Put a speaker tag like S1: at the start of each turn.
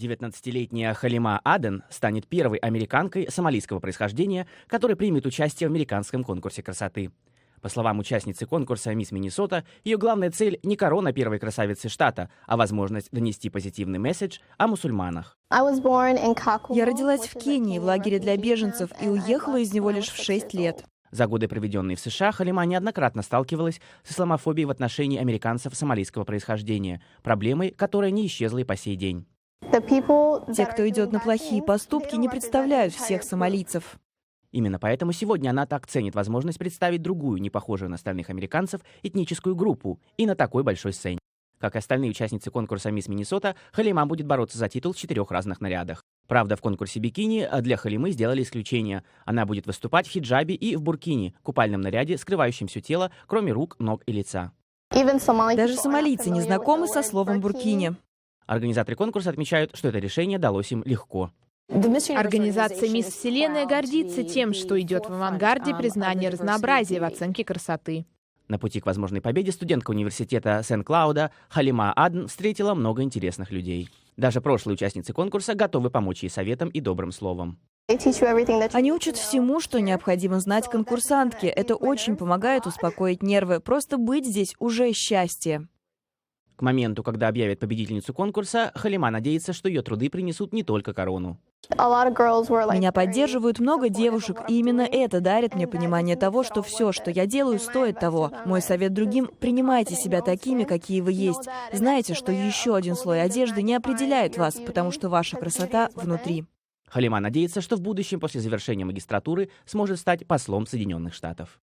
S1: 19-летняя Халима Аден станет первой американкой сомалийского происхождения, которая примет участие в американском конкурсе красоты. По словам участницы конкурса «Мисс Миннесота», ее главная цель не корона первой красавицы штата, а возможность донести позитивный месседж о мусульманах.
S2: Я родилась в Кении, в лагере для беженцев, и уехала из него лишь в 6 лет.
S1: За годы, проведенные в США, Халима неоднократно сталкивалась с исламофобией в отношении американцев сомалийского происхождения, проблемой, которая не исчезла и по сей день.
S2: Те, кто идет на плохие поступки, не представляют всех сомалийцев.
S1: Именно поэтому сегодня она так ценит возможность представить другую, не похожую на остальных американцев, этническую группу и на такой большой сцене. Как и остальные участницы конкурса «Мисс Миннесота», Халима будет бороться за титул в 4 разных нарядах. Правда, в конкурсе бикини для Халимы сделали исключение. Она будет выступать в хиджабе и в буркини, купальном наряде, скрывающем все тело, кроме рук, ног и лица.
S2: Даже сомалийцы не знакомы со словом «буркини».
S1: Организаторы конкурса отмечают, что это решение далось им легко.
S3: Организация «Мисс Вселенная» гордится тем, что идет в авангарде признания разнообразия в оценке красоты.
S1: На пути к возможной победе студентка университета Сен-Клауда Халима Аден встретила много интересных людей. Даже прошлые участницы конкурса готовы помочь ей советом и добрым словом.
S2: Они учат всему, что необходимо знать конкурсантке. Это очень помогает успокоить нервы. Просто быть здесь уже счастье.
S1: К моменту, когда объявят победительницу конкурса, Халима надеется, что ее труды принесут не только корону.
S2: Меня поддерживают много девушек, и именно это дарит мне понимание того, что все, что я делаю, стоит того. Мой совет другим — принимайте себя такими, какие вы есть. Знайте, что еще один слой одежды не определяет вас, потому что ваша красота внутри.
S1: Халима надеется, что в будущем, после завершения магистратуры, сможет стать послом Соединенных Штатов.